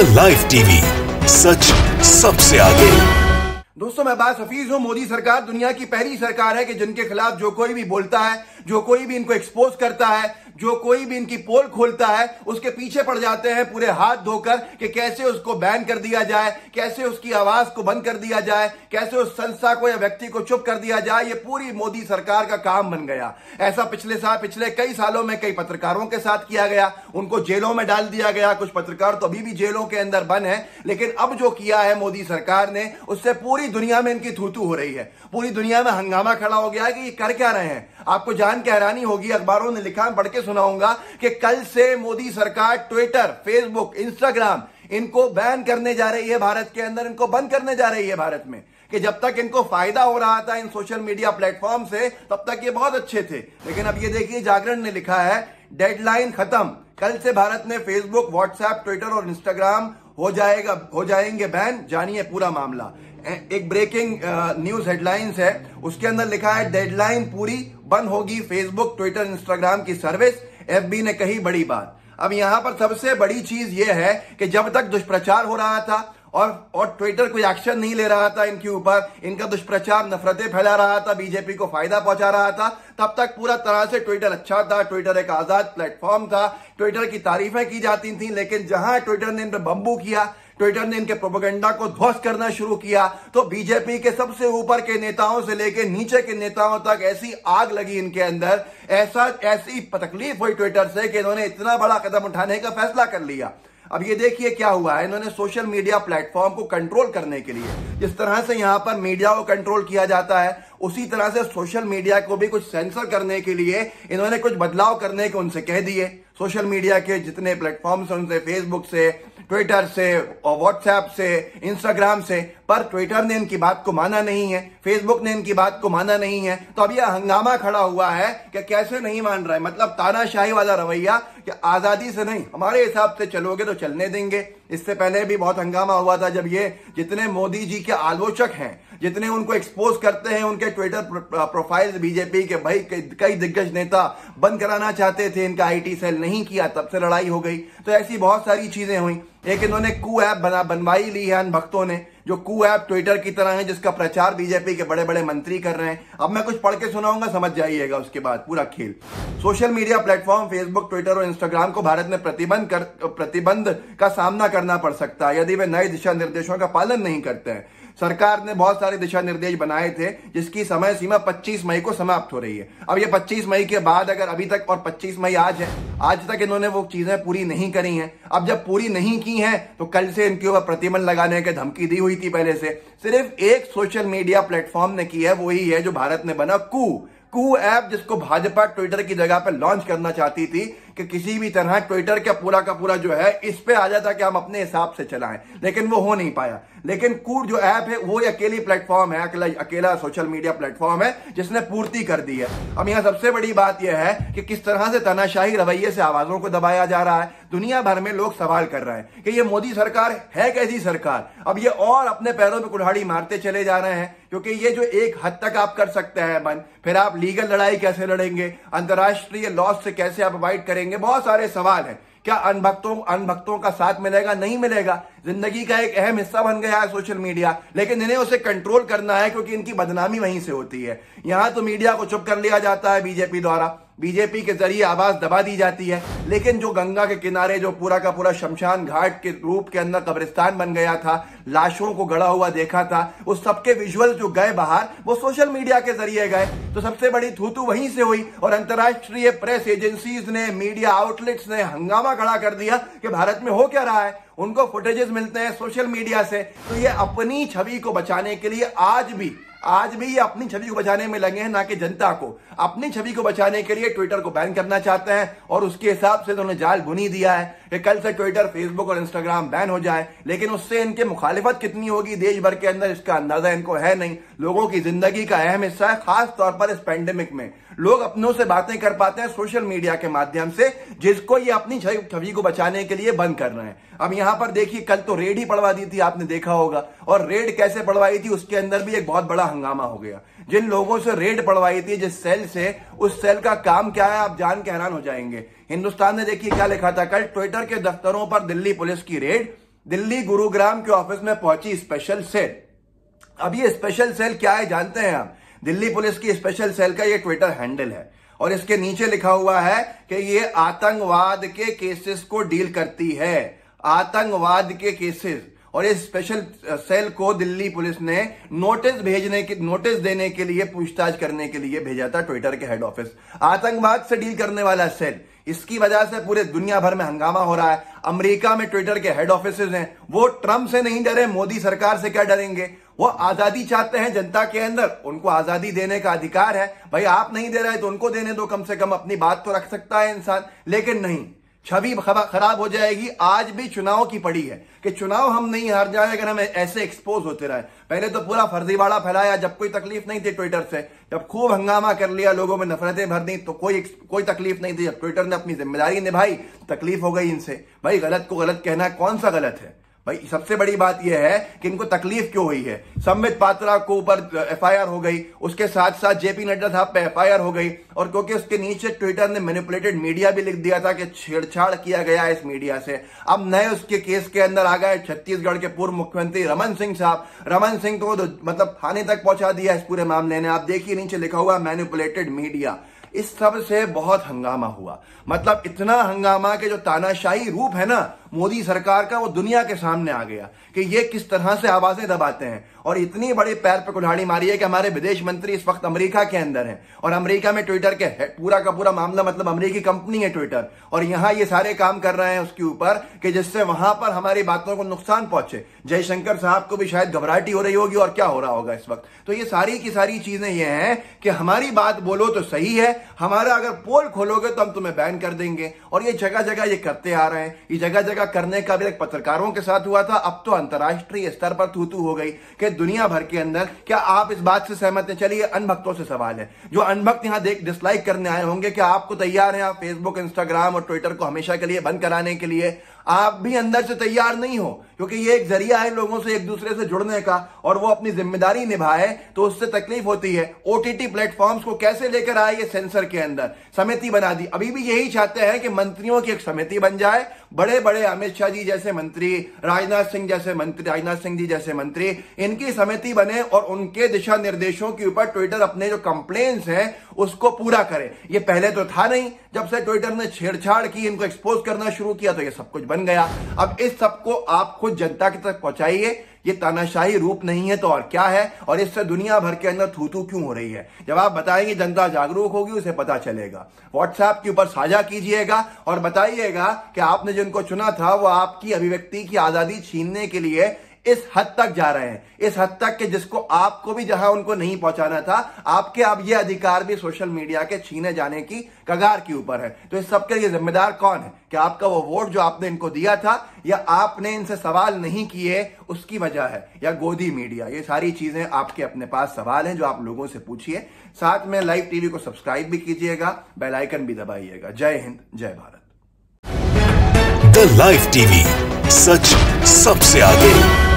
The live TV, सच सबसे आगे। दोस्तों, मैं बात हफीज हूं। मोदी सरकार दुनिया की पहली सरकार है कि जिनके खिलाफ जो कोई भी बोलता है, जो कोई भी इनको एक्सपोज करता है, जो कोई भी इनकी पोल खोलता है, उसके पीछे पड़ जाते हैं पूरे हाथ धोकर कि कैसे उसको बैन कर दिया जाए, कैसे उसकी आवाज को बंद कर दिया जाए, कैसे उस संस्था को या व्यक्ति को चुप कर दिया जाए। ये पूरी मोदी सरकार का काम बन गया। ऐसा पिछले कई सालों में कई पत्रकारों के साथ किया गया, उनको जेलों में डाल दिया गया। कुछ पत्रकार तो अभी भी जेलों के अंदर बंद है। लेकिन अब जो किया है मोदी सरकार ने, उससे पूरी दुनिया में इनकी थू-थू हो रही है। पूरी दुनिया में हंगामा खड़ा हो गया है कि ये कर क्या रहे हैं। आपको जान के हैरानी होगी, अखबारों ने लिखा, पढ़ के सुनाऊंगा कि कल से मोदी सरकार ट्विटर, फेसबुक, इंस्टाग्राम इनको बैन करने जा रही है भारत के अंदर, इनको बंद करने जा रही है भारत में। कि जब तक इनको फायदा हो रहा था इन सोशल मीडिया प्लेटफॉर्म से, तब तक ये बहुत अच्छे थे। लेकिन अब ये देखिए, जागरण ने लिखा है डेडलाइन खत्म, कल से भारत में फेसबुक, व्हाट्सएप, ट्विटर और इंस्टाग्राम हो जाएंगे बैन। जानिए पूरा मामला। एक ब्रेकिंग न्यूज हेडलाइंस है, उसके अंदर लिखा है डेडलाइन पूरी, बंद होगी फेसबुक, ट्विटर, इंस्टाग्राम की सर्विस। एफबी ने कही बड़ी बात। अब यहां पर सबसे बड़ी चीज यह है कि जब तक दुष्प्रचार हो रहा था और ट्विटर कोई एक्शन नहीं ले रहा था इनके ऊपर, इनका दुष्प्रचार नफरतें फैला रहा था, बीजेपी को फायदा पहुंचा रहा था, तब तक पूरा तरह से ट्विटर अच्छा था। ट्विटर एक आजाद प्लेटफॉर्म था, ट्विटर की तारीफें की जाती थी। लेकिन जहां ट्विटर ने इन पर बम्बू किया, ट्विटर ने इनके प्रोपेगेंडा को ध्वस्त करना शुरू किया, तो बीजेपी के सबसे ऊपर के नेताओं से लेकर नीचे के नेताओं तक ऐसी आग लगी इनके अंदर, ऐसी तकलीफ हुई ट्विटर से कि इन्होंने इतना बड़ा कदम उठाने का फैसला कर लिया। अब ये देखिए क्या हुआ है। इन्होंने सोशल मीडिया प्लेटफॉर्म को कंट्रोल करने के लिए, जिस तरह से यहां पर मीडिया को कंट्रोल किया जाता है, उसी तरह से सोशल मीडिया को भी कुछ सेंसर करने के लिए इन्होंने कुछ बदलाव करने को उनसे कह दिए। सोशल मीडिया के जितने प्लेटफॉर्म्स हैं उनसे, फेसबुक से, ट्विटर से और व्हाट्सएप से, इंस्टाग्राम से, पर ट्विटर ने इनकी बात को माना नहीं है, फेसबुक ने इनकी बात को माना नहीं है। तो अब यह हंगामा खड़ा हुआ है कि कैसे नहीं मान रहा है, मतलब तानाशाही वाला रवैया कि आजादी से नहीं, हमारे हिसाब से चलोगे तो चलने देंगे। इससे पहले भी बहुत हंगामा हुआ था जब ये जितने मोदी जी के आलोचक हैं, जितने उनको एक्सपोज करते हैं, उनके ट्विटर प्रोफाइल्स बीजेपी के भाई कई दिग्गज नेता बंद कराना चाहते थे, इनका आईटी सेल नहीं किया, तब से लड़ाई हो गई। तो ऐसी बहुत सारी चीजें हुई। एक इन्होंने कू ऐप बनवाई ली है भक्तों ने, जो कू ऐप ट्विटर की तरह है, जिसका प्रचार बीजेपी के बड़े बड़े मंत्री कर रहे हैं। अब मैं कुछ पढ़ के सुनाऊंगा, समझ जाइएगा उसके बाद पूरा खेल। Social media platform Facebook, Twitter और इंस्टाग्राम को भारत में प्रतिबंध का सामना करना पड़ सकता है यदि वे नए दिशा निर्देशों का पालन नहीं करते हैं। सरकार ने बहुत सारे दिशा निर्देश बनाए थे, जिसकी समय सीमा 25 मई को समाप्त हो रही है। अब ये 25 मई के बाद अगर अभी तक, और 25 मई आज है, आज तक इन्होंने वो चीजें पूरी नहीं करी हैं। अब जब पूरी नहीं की हैं तो कल से इनके ऊपर प्रतिबंध लगाने की धमकी दी हुई थी पहले से। सिर्फ एक सोशल मीडिया प्लेटफॉर्म ने की है, वही है जो भारत में बना कू ऐप, जिसको भाजपा ट्विटर की जगह पर लॉन्च करना चाहती थी कि किसी भी तरह ट्विटर का पूरा जो है इस पे आ जाता कि हम अपने हिसाब से चलाएं, लेकिन वो हो नहीं पाया। लेकिन कू जो ऐप है वो अकेली प्लेटफॉर्म है, अकेला सोशल मीडिया प्लेटफॉर्म है जिसने पूर्ति कर दी है। अब यहां सबसे बड़ी बात यह है कि किस तरह से तानाशाही रवैये से आवाजों को दबाया जा रहा है। दुनिया भर में लोग सवाल कर रहे हैं कि ये मोदी सरकार है कैसी सरकार। अब ये और अपने पैरों पर कुल्हाड़ी मारते चले जा रहे हैं, क्योंकि ये जो एक हद तक आप कर सकते हैं बंद, फिर आप लीगल लड़ाई कैसे लड़ेंगे, अंतर्राष्ट्रीय लॉ से कैसे आप अवॉइड करेंगे, बहुत सारे सवाल हैं। क्या अनभक्तों का साथ मिलेगा, नहीं मिलेगा। जिंदगी का एक अहम हिस्सा बन गया है सोशल मीडिया, लेकिन इन्हें उसे कंट्रोल करना है, क्योंकि इनकी बदनामी वहीं से होती है। यहां तो मीडिया को चुप कर लिया जाता है बीजेपी द्वारा, बीजेपी के जरिए आवाज दबा दी जाती है। लेकिन जो गंगा के किनारे जो पूरा का पूरा शमशान घाट के रूप के अंदर कब्रिस्तान बन गया था, लाशों को गड़ा हुआ देखा था, उस सबके विजुअल जो गए बाहर, वो सोशल मीडिया के जरिए गए। तो सबसे बड़ी थू-थू वहीं से हुई और अंतर्राष्ट्रीय प्रेस एजेंसीज ने, मीडिया आउटलेट्स ने हंगामा खड़ा कर दिया कि भारत में हो क्या रहा है। उनको फुटेजेस मिलते हैं सोशल मीडिया से, तो ये अपनी छवि को बचाने के लिए आज भी ये अपनी छवि को बचाने में लगे हैं, ना कि जनता को। अपनी छवि को बचाने के लिए ट्विटर को बैन करना चाहते हैं और उसके हिसाब से उन्होंने जाल बुनी दिया है कि कल से ट्विटर, फेसबुक और इंस्टाग्राम बैन हो जाए। लेकिन उससे इनकी मुखालिफत कितनी होगी देश भर के अंदर, इसका अंदाजा इनको है नहीं। लोगों की जिंदगी का अहम हिस्सा है, खास तौर पर इस पेंडेमिक में लोग अपनों से बातें कर पाते हैं सोशल मीडिया के माध्यम से, जिसको ये अपनी छवि को बचाने के लिए बंद कर रहे हैं। अब यहां पर देखिए, कल तो रेड ही पड़वा दी थी, आपने देखा होगा, और रेड कैसे पड़वाई थी उसके अंदर भी एक बहुत बड़ा हंगामा हो गया। जिन लोगों से रेड पड़वाई थी, जिस सेल से, उस सेल का काम क्या है आप जान के हैरान हो जाएंगे। हिंदुस्तान ने देखिए क्या लिखा था कल, ट्विटर के दफ्तरों पर दिल्ली पुलिस की रेड, दिल्ली गुरुग्राम के ऑफिस में पहुंची स्पेशल सेल। अब ये स्पेशल सेल क्या है जानते हैं आप? दिल्ली पुलिस की स्पेशल सेल का ये ट्विटर हैंडल है और इसके नीचे लिखा हुआ है कि ये आतंकवाद के केसेस को डील करती है, आतंकवाद के केसेस। और इस स्पेशल सेल को दिल्ली पुलिस ने नोटिस देने के लिए, पूछताछ करने के लिए भेजा था ट्विटर के हेड ऑफिस। आतंकवाद से डील करने वाला सेल, इसकी वजह से पूरे दुनिया भर में हंगामा हो रहा है। अमेरिका में ट्विटर के हेड ऑफिसेज हैं, वो ट्रंप से नहीं डरे, मोदी सरकार से क्या डरेंगे? वो आजादी चाहते हैं जनता के अंदर, उनको आजादी देने का अधिकार है। भाई आप नहीं दे रहे तो उनको देने दो, कम से कम अपनी बात तो रख सकता है इंसान। लेकिन नहीं, छवि खराब हो जाएगी। आज भी चुनाव की पड़ी है कि चुनाव हम नहीं हार जाए अगर हम ऐसे एक्सपोज होते रहे। पहले तो पूरा फर्जीवाड़ा फैलाया जब कोई तकलीफ नहीं थी ट्विटर से, जब खूब हंगामा कर लिया, लोगों में नफरतें भर दी तो कोई तकलीफ नहीं थी। जब ट्विटर ने अपनी जिम्मेदारी निभाई, तकलीफ हो गई इनसे। भाई गलत को गलत कहना कौन सा गलत है? भाई सबसे बड़ी बात यह है कि इनको तकलीफ क्यों हुई है। संबित पात्रा को ऊपर एफआईआर हो गई, उसके साथ साथ जेपी नड्डा साहब पे एफआईआर हो गई, और क्योंकि उसके नीचे ट्विटर ने मैनिपुलेटेड मीडिया भी लिख दिया था कि छेड़छाड़ किया गया इस मीडिया से। अब नए उसके केस के अंदर आ गए छत्तीसगढ़ के पूर्व मुख्यमंत्री रमन सिंह साहब। रमन सिंह को तो मतलब थाने तक पहुंचा दिया इस पूरे मामले ने। आप देखिए नीचे लिखा हुआ मैनिपुलेटेड मीडिया। इस सब से बहुत हंगामा हुआ, मतलब इतना हंगामा कि जो तानाशाही रूप है ना मोदी सरकार का, वो दुनिया के सामने आ गया कि ये किस तरह से आवाजें दबाते हैं। और इतनी बड़ी पैर पे कुल्हाड़ी मारी है कि हमारे विदेश मंत्री इस वक्त अमेरिका के अंदर हैं, और अमेरिका में ट्विटर के पूरा का पूरा मामला, मतलब अमेरिकी कंपनी है ट्विटर, और यहां ये सारे काम कर रहे हैं उसके ऊपर कि जिससे वहां पर हमारी बातों को नुकसान पहुंचे। जयशंकर साहब को भी शायद घबराहटी हो रही होगी, और क्या हो रहा होगा इस वक्त। तो ये सारी की सारी चीजें ये हैं कि हमारी बात बोलो तो सही है, हमारा अगर पोल खोलोगे तो हम तुम्हें बैन कर देंगे। और ये जगह जगह ये करते आ रहे हैं। ये जगह जगह करने का भी एक पत्रकारों के साथ हुआ था, अब तो अंतर्राष्ट्रीय स्तर पर थू हो गई कि दुनिया भर के अंदर। क्या आप इस बात से सहमत हैं? चलिए अनभक्तों से सवाल है, जो अनभक्त यहां डिसलाइक करने आए होंगे, क्या आपको तैयार हैं आप फेसबुक, इंस्टाग्राम और ट्विटर को हमेशा के लिए बंद कराने के लिए? आप भी अंदर से तैयार नहीं हो, क्योंकि ये एक जरिया है लोगों से एक दूसरे से जुड़ने का, और वो अपनी जिम्मेदारी निभाए तो उससे तकलीफ होती है। ओटीटी प्लेटफॉर्म्स को कैसे लेकर आए ये सेंसर के अंदर, समिति बना दी। अभी भी यही चाहते हैं कि मंत्रियों की एक समिति बन जाए, बड़े बड़े अमित शाह जी जैसे मंत्री, राजनाथ सिंह जी जैसे मंत्री, इनकी समिति बने और उनके दिशा निर्देशों के ऊपर ट्विटर अपने जो कंप्लेंट्स हैं उसको पूरा करे। ये पहले तो था नहीं, जब से ट्विटर ने छेड़छाड़ की, इनको एक्सपोज करना शुरू किया तो ये सब कुछ बन गया। अब इस सबको आप खुद जनता की तक पहुंचाइए। ये तानाशाही रूप नहीं है तो और क्या है? और इससे दुनिया भर के अंदर थू क्यों हो रही है? जब आप बताएंगे जनता जागरूक होगी, उसे पता चलेगा। व्हाट्सएप के ऊपर साझा कीजिएगा और बताइएगा कि आपने जिनको चुना था वो आपकी अभिव्यक्ति की आजादी छीनने के लिए इस हद तक जा रहे हैं, इस हद तक कि जिसको आपको भी जहां उनको नहीं पहुंचाना था, आपके अब ये अधिकार भी सोशल मीडिया के छीने जाने की कगार के ऊपर है। तो इस सब के लिए जिम्मेदार कौन है? कि आपका वो वोट जो आपने इनको दिया था, या आपने इनसे सवाल नहीं किए उसकी वजह है, या गोदी मीडिया? ये सारी चीजें आपके अपने पास सवाल हैं जो आप लोगों से पूछिए। साथ में लाइव टीवी को सब्सक्राइब भी कीजिएगा, बेल आइकन भी दबाइएगा। जय हिंद, जय भारत। द लाइव टीवी, सच सबसे आगे।